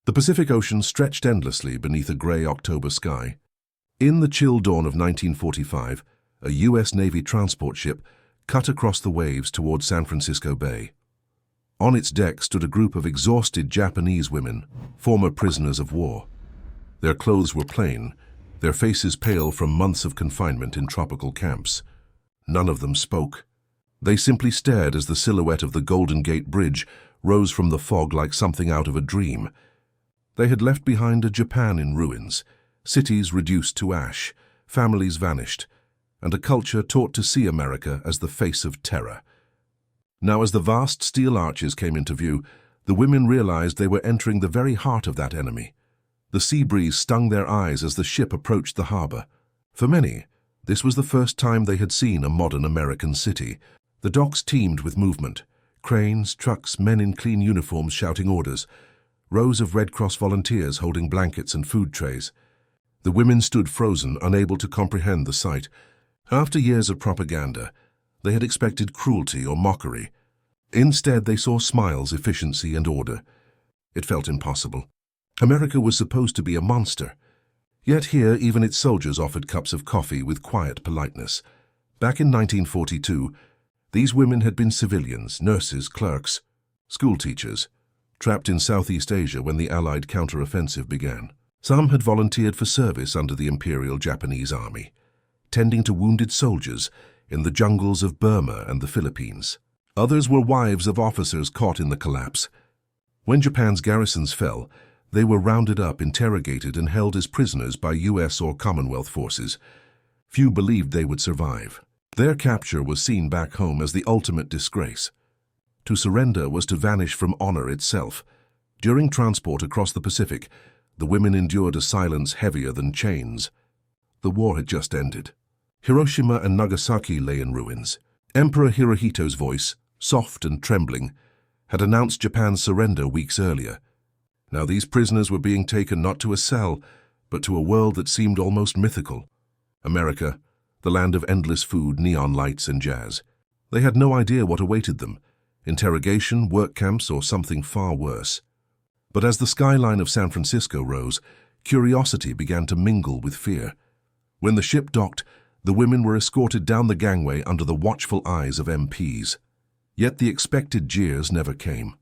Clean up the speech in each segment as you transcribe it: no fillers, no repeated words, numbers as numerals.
The Pacific Ocean stretched endlessly beneath a gray October sky. In the chill dawn of 1945, a U.S. Navy transport ship cut across the waves toward San Francisco Bay. On its deck stood a group of exhausted Japanese women, former prisoners of war. Their clothes were plain, their faces pale from months of confinement in tropical camps. None of them spoke. They simply stared as the silhouette of the Golden Gate Bridge rose from the fog like something out of a dream. They had left behind a Japan in ruins, cities reduced to ash, families vanished, and a culture taught to see America as the face of terror. Now, as the vast steel arches came into view, the women realized they were entering the very heart of that enemy. The sea breeze stung their eyes as the ship approached the harbor. For many, this was the first time they had seen a modern American city. The docks teemed with movement. Cranes, trucks, men in clean uniforms shouting orders. Rows of Red Cross volunteers holding blankets and food trays. The women stood frozen, unable to comprehend the sight. After years of propaganda, they had expected cruelty or mockery. Instead, they saw smiles, efficiency, and order. It felt impossible. America was supposed to be a monster. Yet here, even its soldiers offered cups of coffee with quiet politeness. Back in 1942, these women had been civilians, nurses, clerks, schoolteachers, trapped in Southeast Asia when the Allied counteroffensive began. Some had volunteered for service under the Imperial Japanese Army, tending to wounded soldiers in the jungles of Burma and the Philippines. Others were wives of officers caught in the collapse. When Japan's garrisons fell, they were rounded up, interrogated, and held as prisoners by U.S. or Commonwealth forces. Few believed they would survive. Their capture was seen back home as the ultimate disgrace. To surrender was to vanish from honor itself. During transport across the Pacific, the women endured a silence heavier than chains. The war had just ended. Hiroshima and Nagasaki lay in ruins. Emperor Hirohito's voice, soft and trembling, had announced Japan's surrender weeks earlier. Now these prisoners were being taken not to a cell, but to a world that seemed almost mythical. America, the land of endless food, neon lights, and jazz. They had no idea what awaited them: interrogation, work camps, or something far worse. But as the skyline of San Francisco rose, curiosity began to mingle with fear. When the ship docked, the women were escorted down the gangway under the watchful eyes of MPs. Yet the expected jeers never came.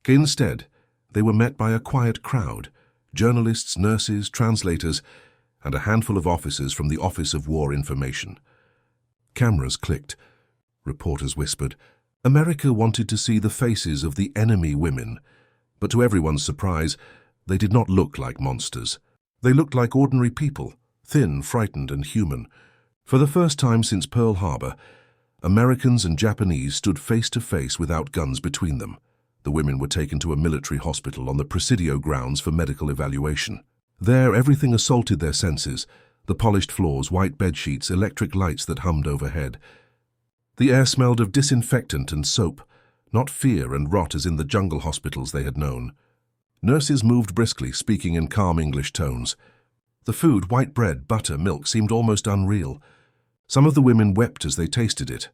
Instead, they were met by a quiet crowd: journalists, nurses, translators, and a handful of officers from the Office of War Information. Cameras clicked. Reporters whispered. America wanted to see the faces of the enemy women, but to everyone's surprise, they did not look like monsters. They looked like ordinary people, thin, frightened, and human. For the first time since Pearl Harbor, Americans and Japanese stood face to face without guns between them. The women were taken to a military hospital on the Presidio grounds for medical evaluation. There, everything assaulted their senses: the polished floors, white bedsheets, electric lights that hummed overhead. The air smelled of disinfectant and soap, not fear and rot as in the jungle hospitals they had known. Nurses moved briskly, speaking in calm English tones. The food, white bread, butter, milk, seemed almost unreal. Some of the women wept as they tasted it,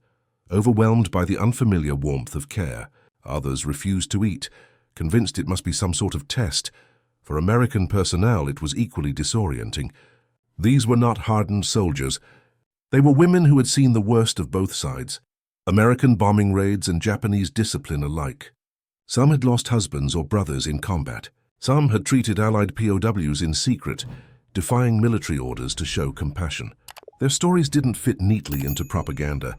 overwhelmed by the unfamiliar warmth of care. Others refused to eat, convinced it must be some sort of test. For American personnel, it was equally disorienting. These were not hardened soldiers. They were women who had seen the worst of both sides: American bombing raids and Japanese discipline alike. Some had lost husbands or brothers in combat. Some had treated Allied POWs in secret, defying military orders to show compassion. Their stories didn't fit neatly into propaganda.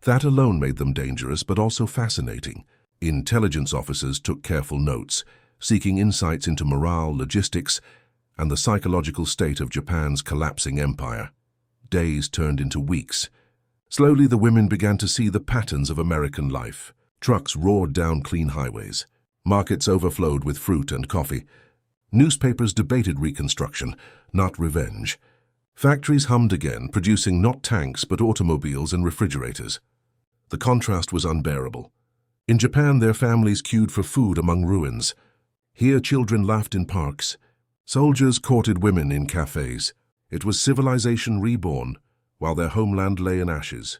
That alone made them dangerous, but also fascinating. Intelligence officers took careful notes, seeking insights into morale, logistics, and the psychological state of Japan's collapsing empire. Days turned into weeks. Slowly, the women began to see the patterns of American life. Trucks roared down clean highways. Markets overflowed with fruit and coffee. Newspapers debated reconstruction, not revenge. Factories hummed again, producing not tanks but automobiles and refrigerators. The contrast was unbearable. In Japan, their families queued for food among ruins. Here, children laughed in parks. Soldiers courted women in cafes. It was civilization reborn, while their homeland lay in ashes.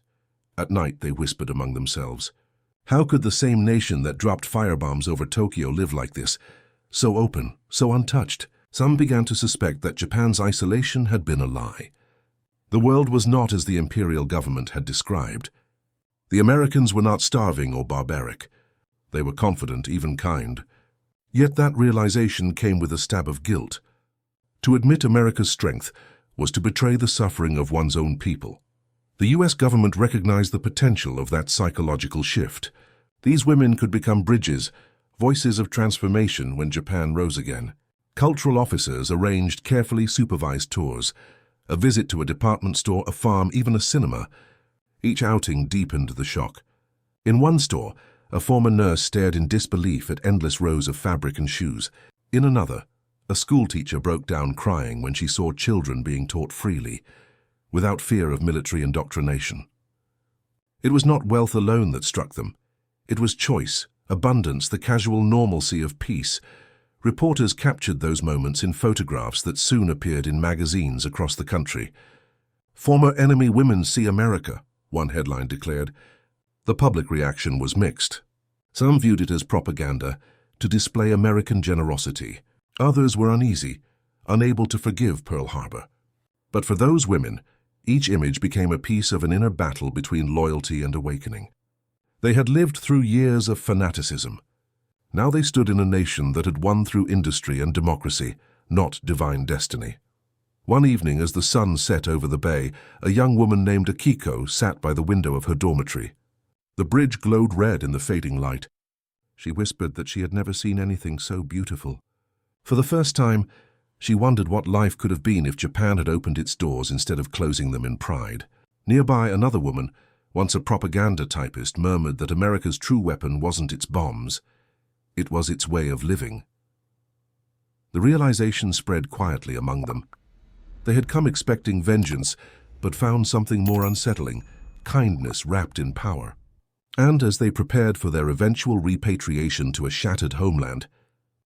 At night, they whispered among themselves. How could the same nation that dropped firebombs over Tokyo live like this? so open, so untouched. Some began to suspect that Japan's isolation had been a lie. The world was not as the imperial government had described. The Americans were not starving or barbaric. They were confident, even kind. Yet that realization came with a stab of guilt. To admit America's strength was to betray the suffering of one's own people. The U.S. government recognized the potential of that psychological shift. These women could become bridges, voices of transformation when Japan rose again. Cultural officers arranged carefully supervised tours, a visit to a department store, a farm, even a cinema. Each outing deepened the shock. In one store, a former nurse stared in disbelief at endless rows of fabric and shoes. In another, a schoolteacher broke down crying when she saw children being taught freely, without fear of military indoctrination. It was not wealth alone that struck them. It was choice, abundance, the casual normalcy of peace. Reporters captured those moments in photographs that soon appeared in magazines across the country. "Former enemy women see America," one headline declared. The public reaction was mixed. Some viewed it as propaganda to display American generosity. Others were uneasy, unable to forgive Pearl Harbor. But for those women, each image became a piece of an inner battle between loyalty and awakening. They had lived through years of fanaticism. Now they stood in a nation that had won through industry and democracy, not divine destiny. One evening, as the sun set over the bay, a young woman named Akiko sat by the window of her dormitory. The bridge glowed red in the fading light. She whispered that she had never seen anything so beautiful. For the first time, she wondered what life could have been if Japan had opened its doors instead of closing them in pride. Nearby, another woman, once a propaganda typist, murmured that America's true weapon wasn't its bombs. It was its way of living. The realization spread quietly among them. They had come expecting vengeance, but found something more unsettling, kindness wrapped in power. And as they prepared for their eventual repatriation to a shattered homeland,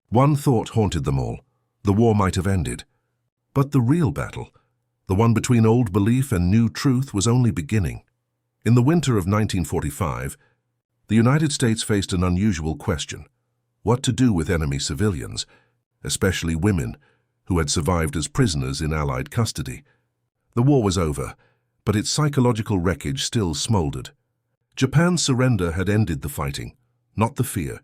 one thought haunted them all: the war might have ended. But the real battle, the one between old belief and new truth, was only beginning. In the winter of 1945, the United States faced an unusual question: what to do with enemy civilians, especially women, who had survived as prisoners in Allied custody. The war was over, but its psychological wreckage still smoldered. Japan's surrender had ended the fighting, not the fear.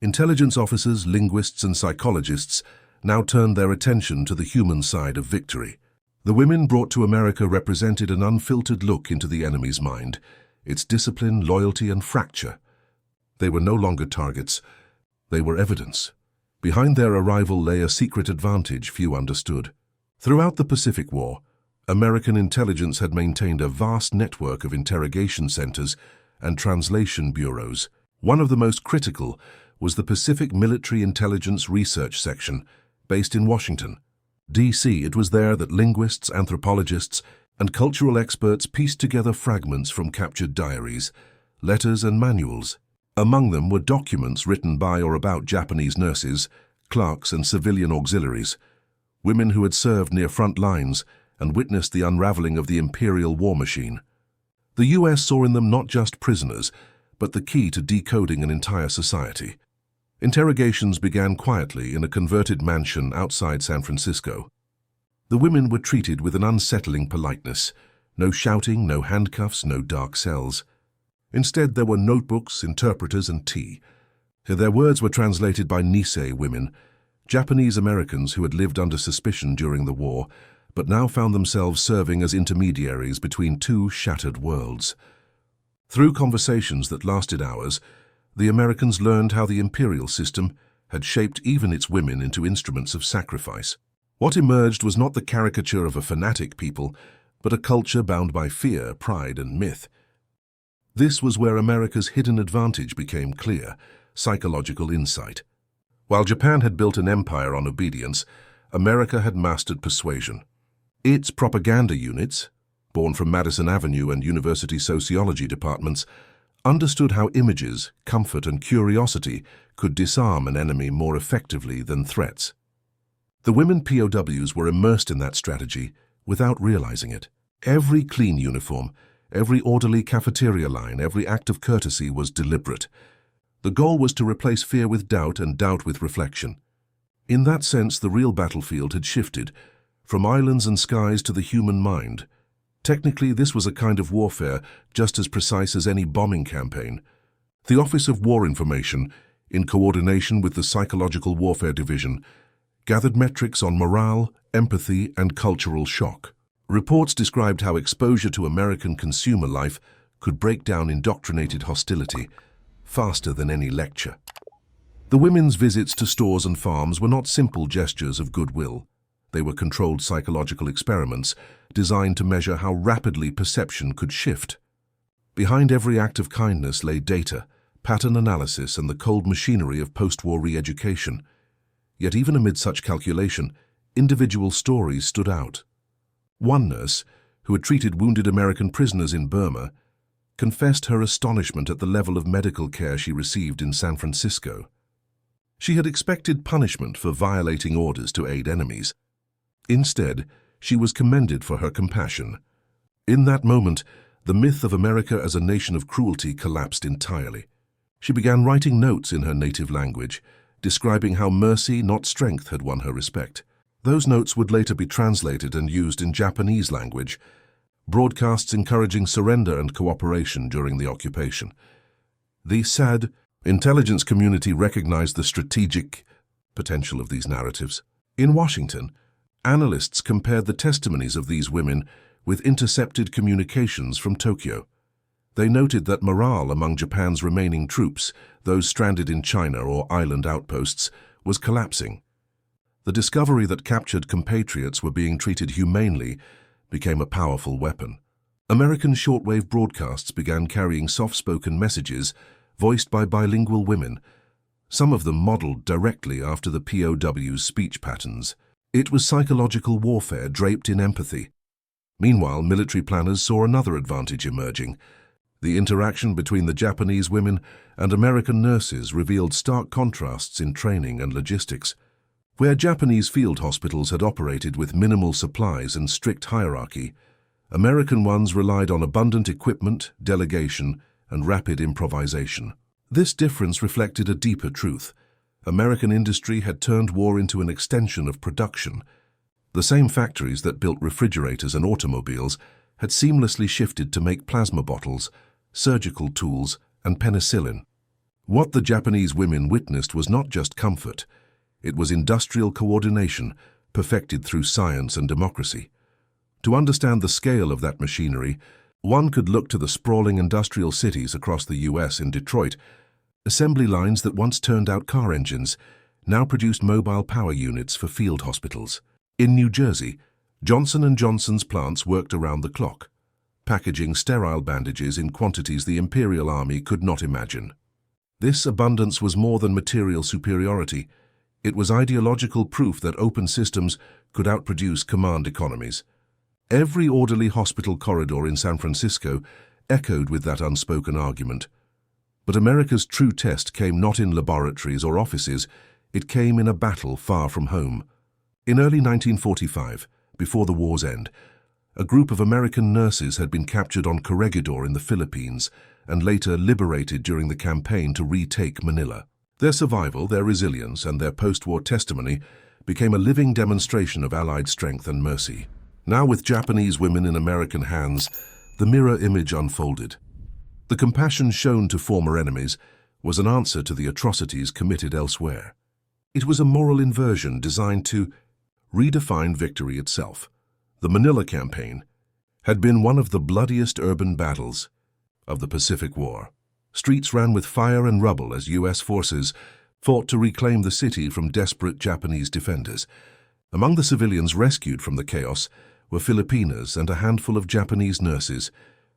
Intelligence officers, linguists, and psychologists now turned their attention to the human side of victory. The women brought to America represented an unfiltered look into the enemy's mind, its discipline, loyalty, and fracture. They were no longer targets. They were evidence. Behind their arrival lay a secret advantage few understood. Throughout the Pacific War, American intelligence had maintained a vast network of interrogation centers and translation bureaus. One of the most critical was the Pacific Military Intelligence Research Section, based in Washington, D.C. It was there that linguists, anthropologists, and cultural experts pieced together fragments from captured diaries, letters, and manuals. Among them were documents written by or about Japanese nurses, clerks, and civilian auxiliaries, women who had served near front lines and witnessed the unraveling of the imperial war machine. The U.S. saw in them not just prisoners, but the key to decoding an entire society. Interrogations began quietly in a converted mansion outside San Francisco. The women were treated with an unsettling politeness. No shouting, no handcuffs, no dark cells. Instead, there were notebooks, interpreters, and tea. Their words were translated by Nisei women, Japanese Americans who had lived under suspicion during the war, but now found themselves serving as intermediaries between two shattered worlds. Through conversations that lasted hours, the Americans learned how the imperial system had shaped even its women into instruments of sacrifice. What emerged was not the caricature of a fanatic people, but a culture bound by fear, pride, and myth. This was where America's hidden advantage became clear: psychological insight. While Japan had built an empire on obedience, America had mastered persuasion. Its propaganda units, born from Madison Avenue and University sociology departments, understood how images, comfort, and curiosity could disarm an enemy more effectively than threats. The women POWs were immersed in that strategy without realizing it. Every clean uniform, every orderly cafeteria line, every act of courtesy was deliberate. The goal was to replace fear with doubt and doubt with reflection. In that sense, the real battlefield had shifted, from islands and skies to the human mind. Technically, this was a kind of warfare just as precise as any bombing campaign. The Office of War Information, in coordination with the Psychological Warfare Division, gathered metrics on morale, empathy, and cultural shock. Reports described how exposure to American consumer life could break down indoctrinated hostility faster than any lecture. The women's visits to stores and farms were not simple gestures of goodwill. They were controlled psychological experiments designed to measure how rapidly perception could shift. Behind every act of kindness lay data, pattern analysis, and the cold machinery of post-war re-education. Yet even amid such calculation, individual stories stood out. One nurse, who had treated wounded American prisoners in Burma, confessed her astonishment at the level of medical care she received in San Francisco. She had expected punishment for violating orders to aid enemies. Instead, she was commended for her compassion. In that moment, the myth of America as a nation of cruelty collapsed entirely. She began writing notes in her native language, describing how mercy, not strength, had won her respect. Those notes would later be translated and used in Japanese language, broadcasts encouraging surrender and cooperation during the occupation. The sad intelligence community recognized the strategic potential of these narratives. In Washington, analysts compared the testimonies of these women with intercepted communications from Tokyo. They noted that morale among Japan's remaining troops, those stranded in China or island outposts, was collapsing. The discovery that captured compatriots were being treated humanely became a powerful weapon. American shortwave broadcasts began carrying soft-spoken messages voiced by bilingual women, some of them modeled directly after the POWs' speech patterns. It was psychological warfare draped in empathy. Meanwhile, military planners saw another advantage emerging. The interaction between the Japanese women and American nurses revealed stark contrasts in training and logistics. Where Japanese field hospitals had operated with minimal supplies and strict hierarchy, American ones relied on abundant equipment, delegation, and rapid improvisation. This difference reflected a deeper truth. American industry had turned war into an extension of production. The same factories that built refrigerators and automobiles had seamlessly shifted to make plasma bottles, surgical tools, and penicillin. What the Japanese women witnessed was not just comfort. It was industrial coordination, perfected through science and democracy. To understand the scale of that machinery, one could look to the sprawling industrial cities across the US. In Detroit, assembly lines that once turned out car engines now produced mobile power units for field hospitals. In New Jersey, Johnson & Johnson's plants worked around the clock, packaging sterile bandages in quantities the Imperial Army could not imagine. This abundance was more than material superiority. It was ideological proof that open systems could outproduce command economies. Every orderly hospital corridor in San Francisco echoed with that unspoken argument. But America's true test came not in laboratories or offices, it came in a battle far from home. In early 1945, before the war's end, a group of American nurses had been captured on Corregidor in the Philippines and later liberated during the campaign to retake Manila. Their survival, their resilience, and their post-war testimony became a living demonstration of Allied strength and mercy. Now, with Japanese women in American hands, the mirror image unfolded. The compassion shown to former enemies was an answer to the atrocities committed elsewhere. It was a moral inversion designed to redefine victory itself. The Manila Campaign had been one of the bloodiest urban battles of the Pacific War. Streets ran with fire and rubble as U.S. forces fought to reclaim the city from desperate Japanese defenders. Among the civilians rescued from the chaos were Filipinas and a handful of Japanese nurses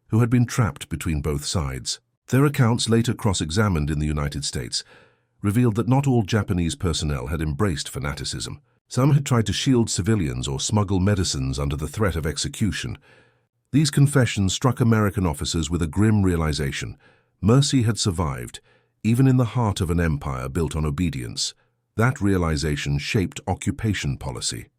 who had been trapped between both sides. Their accounts, later cross-examined in the United States, revealed that not all Japanese personnel had embraced fanaticism. Some had tried to shield civilians or smuggle medicines under the threat of execution. These confessions struck American officers with a grim realization. Mercy had survived, even in the heart of an empire built on obedience. That realization shaped occupation policy.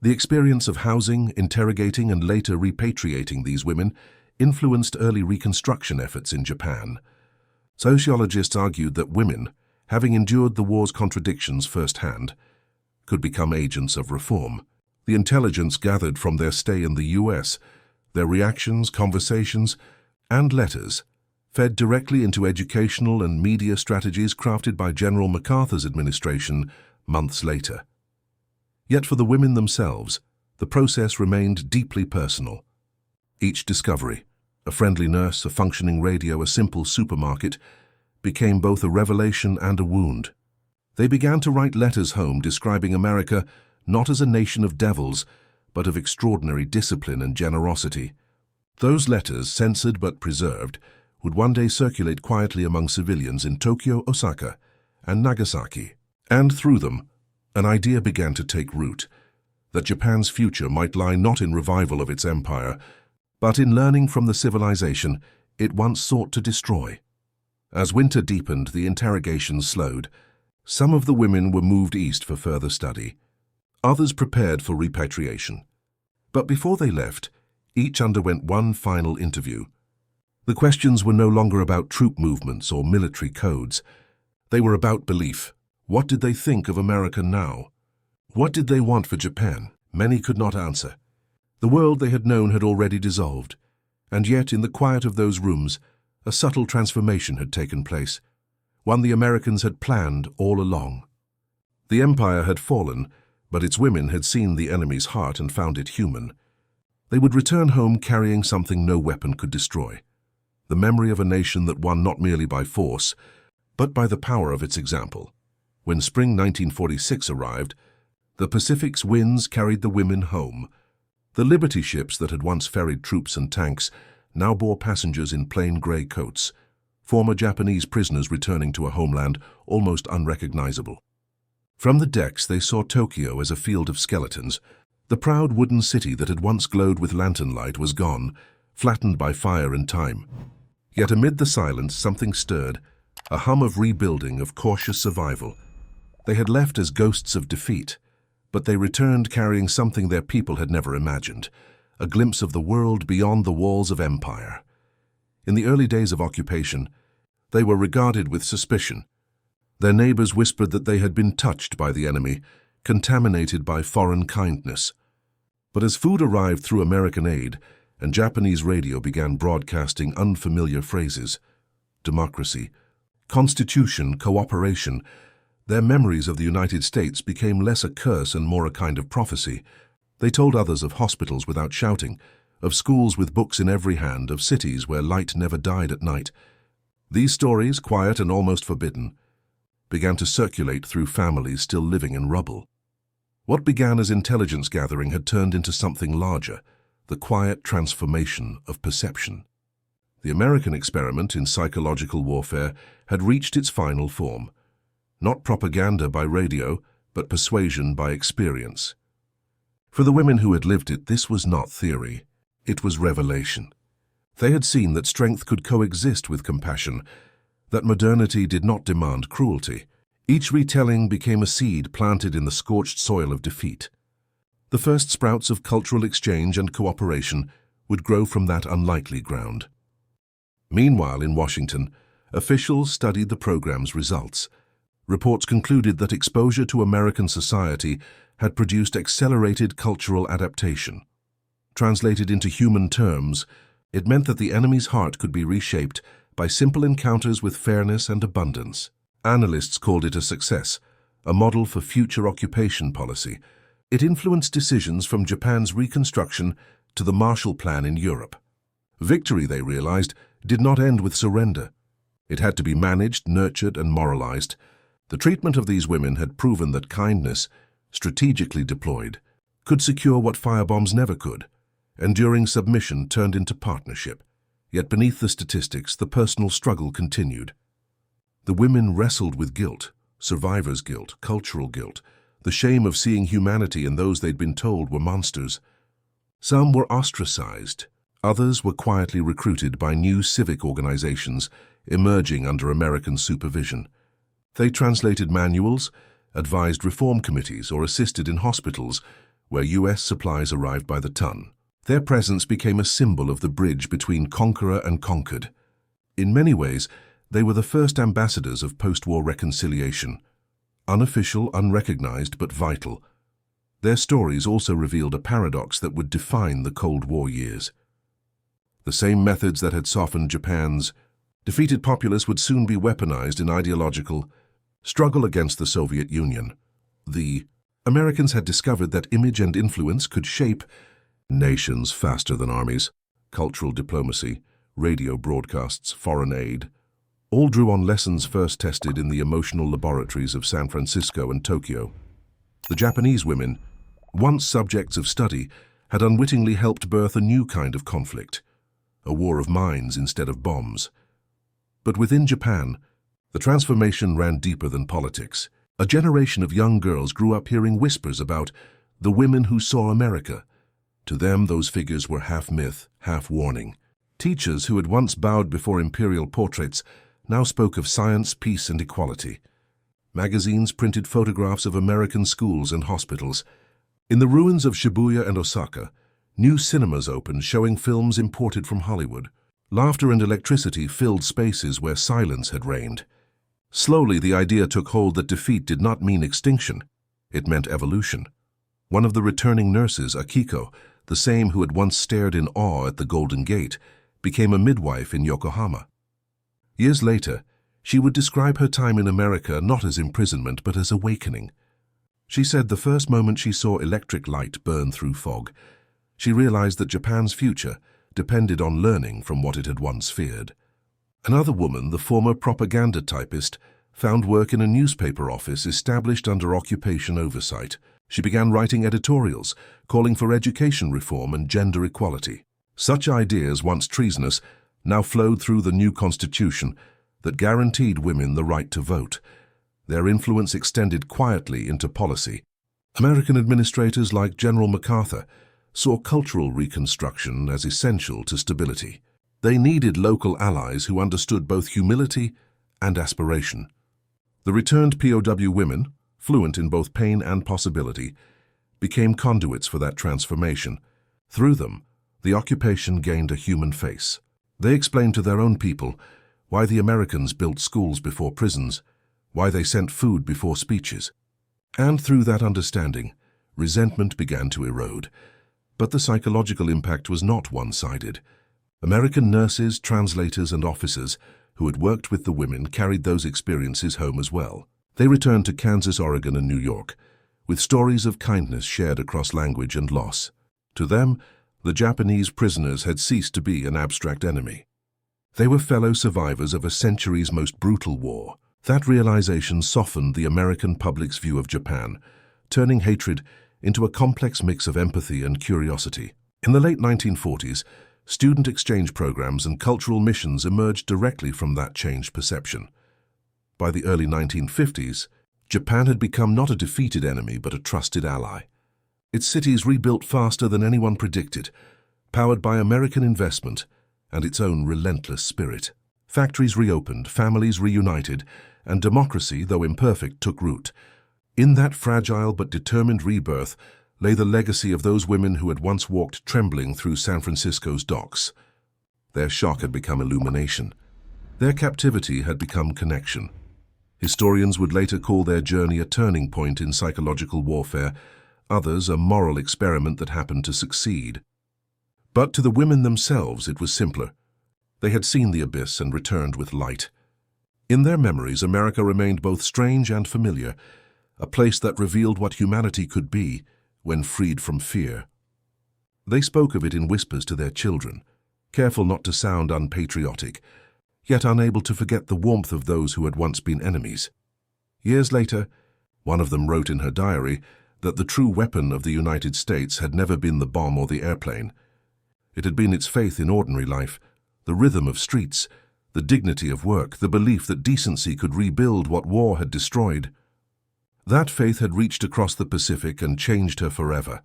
The experience of housing, interrogating, and later repatriating these women influenced early reconstruction efforts in Japan. Sociologists argued that women, having endured the war's contradictions firsthand, could become agents of reform. The intelligence gathered from their stay in the US, their reactions, conversations, and letters fed directly into educational and media strategies crafted by General MacArthur's administration months later. Yet for the women themselves, the process remained deeply personal. Each discovery, a friendly nurse, a functioning radio, a simple supermarket, became both a revelation and a wound. They began to write letters home describing America not as a nation of devils, but of extraordinary discipline and generosity. Those letters, censored but preserved, would one day circulate quietly among civilians in Tokyo, Osaka, and Nagasaki. And through them, an idea began to take root, that Japan's future might lie not in revival of its empire, but in learning from the civilization it once sought to destroy. As winter deepened, the interrogations slowed. Some of the women were moved east for further study. Others prepared for repatriation. But before they left, each underwent one final interview. The questions were no longer about troop movements or military codes. They were about belief. What did they think of America now? What did they want for Japan? Many could not answer. The world they had known had already dissolved, and yet in the quiet of those rooms, a subtle transformation had taken place, one the Americans had planned all along. The empire had fallen, but its women had seen the enemy's heart and found it human. They would return home carrying something no weapon could destroy, the memory of a nation that won not merely by force, but by the power of its example. When spring 1946 arrived, the Pacific's winds carried the women home. The Liberty ships that had once ferried troops and tanks now bore passengers in plain gray coats, former Japanese prisoners returning to a homeland almost unrecognizable. From the decks they saw Tokyo as a field of skeletons. The proud wooden city that had once glowed with lantern light was gone, flattened by fire and time. Yet amid the silence something stirred, a hum of rebuilding, of cautious survival. They had left as ghosts of defeat, but they returned carrying something their people had never imagined, a glimpse of the world beyond the walls of empire. In the early days of occupation, they were regarded with suspicion. Their neighbors whispered that they had been touched by the enemy, contaminated by foreign kindness. But as food arrived through American aid and Japanese radio began broadcasting unfamiliar phrases, democracy, constitution, cooperation, their memories of the United States became less a curse and more a kind of prophecy. They told others of hospitals without shouting, of schools with books in every hand, of cities where light never died at night. These stories, quiet and almost forbidden, began to circulate through families still living in rubble. What began as intelligence gathering had turned into something larger, the quiet transformation of perception. The American experiment in psychological warfare had reached its final form. Not propaganda by radio, but persuasion by experience. For the women who had lived it, this was not theory. It was revelation. They had seen that strength could coexist with compassion, that modernity did not demand cruelty. Each retelling became a seed planted in the scorched soil of defeat. The first sprouts of cultural exchange and cooperation would grow from that unlikely ground. Meanwhile, in Washington, officials studied the program's results. Reports concluded that exposure to American society had produced accelerated cultural adaptation. Translated into human terms, it meant that the enemy's heart could be reshaped by simple encounters with fairness and abundance. Analysts called it a success, a model for future occupation policy. It influenced decisions from Japan's Reconstruction to the Marshall Plan in Europe. Victory, they realized, did not end with surrender. It had to be managed, nurtured, and moralized. The treatment of these women had proven that kindness, strategically deployed, could secure what firebombs never could. Enduring submission turned into partnership. Yet beneath the statistics, the personal struggle continued. The women wrestled with guilt, survivor's guilt, cultural guilt, the shame of seeing humanity in those they'd been told were monsters. Some were ostracized. Others were quietly recruited by new civic organizations emerging under American supervision. They translated manuals, advised reform committees, or assisted in hospitals where U.S. supplies arrived by the ton. Their presence became a symbol of the bridge between conqueror and conquered. In many ways, they were the first ambassadors of post-war reconciliation. unofficial, unrecognized, but vital. Their stories also revealed a paradox that would define the Cold War years. The same methods that had softened Japan's defeated populace would soon be weaponized in ideological struggle against the Soviet Union. The Americans had discovered that image and influence could shape nations faster than armies. Cultural diplomacy, radio broadcasts, foreign aid, all drew on lessons first tested in the emotional laboratories of San Francisco and Tokyo. The Japanese women, once subjects of study, had unwittingly helped birth a new kind of conflict, a war of minds instead of bombs. But within Japan, the transformation ran deeper than politics. A generation of young girls grew up hearing whispers about the women who saw America. To them, those figures were half myth, half warning. Teachers who had once bowed before imperial portraits now spoke of science, peace, and equality. Magazines printed photographs of American schools and hospitals. In the ruins of Shibuya and Osaka, new cinemas opened showing films imported from Hollywood. Laughter and electricity filled spaces where silence had reigned. Slowly, the idea took hold that defeat did not mean extinction. It meant evolution. One of the returning nurses, Akiko, the same who had once stared in awe at the Golden Gate, became a midwife in Yokohama. Years later, she would describe her time in America not as imprisonment but as awakening. She said the first moment she saw electric light burn through fog, she realized that Japan's future depended on learning from what it had once feared. Another woman, the former propaganda typist, found work in a newspaper office established under occupation oversight. She began writing editorials, calling for education reform and gender equality. Such ideas, once treasonous, now flowed through the new constitution that guaranteed women the right to vote. Their influence extended quietly into policy. American administrators like General MacArthur saw cultural reconstruction as essential to stability. They needed local allies who understood both humility and aspiration. The returned POW women, fluent in both pain and possibility, became conduits for that transformation. Through them, the occupation gained a human face. They explained to their own people why the Americans built schools before prisons, why they sent food before speeches. And through that understanding, resentment began to erode. But the psychological impact was not one-sided. American nurses, translators, and officers who had worked with the women carried those experiences home as well. They returned to Kansas, Oregon, and New York, with stories of kindness shared across language and loss. To them, the Japanese prisoners had ceased to be an abstract enemy. They were fellow survivors of a century's most brutal war. That realization softened the American public's view of Japan, turning hatred into a complex mix of empathy and curiosity. In the late 1940s, student exchange programs and cultural missions emerged directly from that changed perception. By the early 1950s, Japan had become not a defeated enemy but a trusted ally. Its cities rebuilt faster than anyone predicted, powered by American investment and its own relentless spirit. Factories reopened, families reunited, and democracy, though imperfect, took root. In that fragile but determined rebirth lay the legacy of those women who had once walked trembling through San Francisco's docks. Their shock had become illumination. Their captivity had become connection. Historians would later call their journey a turning point in psychological warfare, others a moral experiment that happened to succeed. But to the women themselves it was simpler. They had seen the abyss and returned with light. In their memories, America remained both strange and familiar, a place that revealed what humanity could be when freed from fear. They spoke of it in whispers to their children, careful not to sound unpatriotic, yet unable to forget the warmth of those who had once been enemies. Years later, one of them wrote in her diary that the true weapon of the United States had never been the bomb or the airplane. It had been its faith in ordinary life, the rhythm of streets, the dignity of work, the belief that decency could rebuild what war had destroyed. That faith had reached across the Pacific and changed her forever.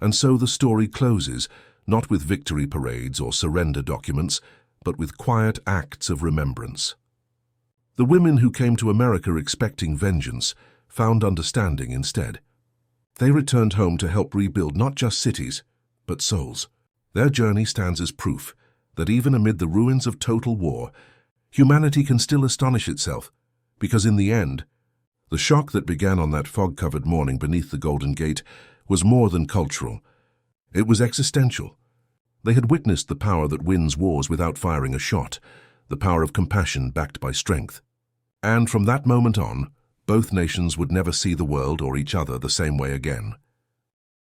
And so the story closes, not with victory parades or surrender documents, but with quiet acts of remembrance. The women who came to America expecting vengeance found understanding instead. They returned home to help rebuild not just cities, but souls. Their journey stands as proof that even amid the ruins of total war, humanity can still astonish itself, because in the end, The shock that began on that fog-covered morning beneath the Golden Gate was more than cultural. It was existential. They had witnessed the power that wins wars without firing a shot, the power of compassion backed by strength. And from that moment on, both nations would never see the world or each other the same way again.